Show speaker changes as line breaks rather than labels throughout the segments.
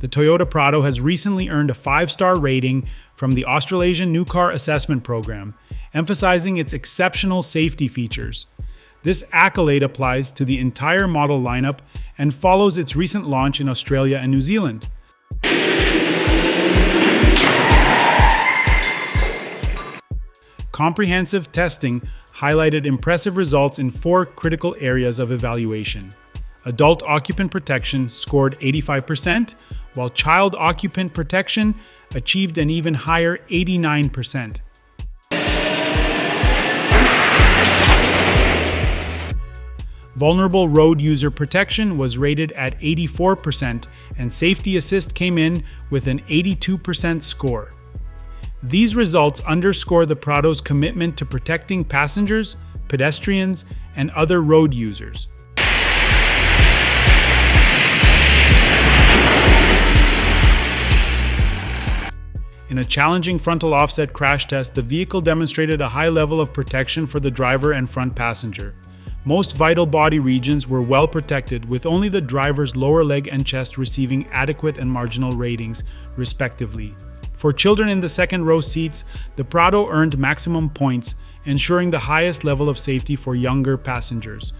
the Toyota Prado has recently earned a 5-star rating from the Australasian New Car Assessment Program, emphasizing its exceptional safety features. This accolade applies to the entire model lineup and follows its recent launch in Australia and New Zealand. Comprehensive testing highlighted impressive results in 4 critical areas of evaluation. Adult Occupant Protection scored 85%, while Child Occupant Protection achieved an even higher 89%. Vulnerable Road User Protection was rated at 84%, and Safety Assist came in with an 82% score. These results underscore the Prado's commitment to protecting passengers, pedestrians, and other road users. In a challenging frontal offset crash test, the vehicle demonstrated a high level of protection for the driver and front passenger. Most vital body regions were well protected, with only the driver's lower leg and chest receiving adequate and marginal ratings, respectively. For children in the second row seats, the Prado earned maximum points, ensuring the highest level of safety for younger passengers.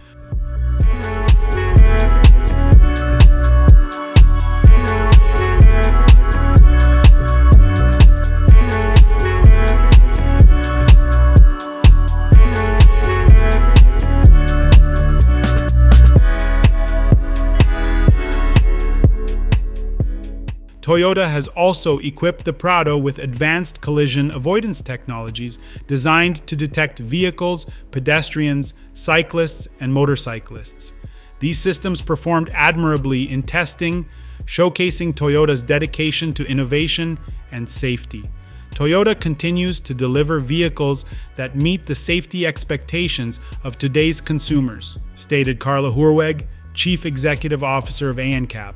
Toyota has also equipped the Prado with advanced collision avoidance technologies designed to detect vehicles, pedestrians, cyclists, and motorcyclists. These systems performed admirably in testing, showcasing Toyota's dedication to innovation and safety. Toyota continues to deliver vehicles that meet the safety expectations of today's consumers, stated Carla Hoorweg, Chief Executive Officer of ANCAP.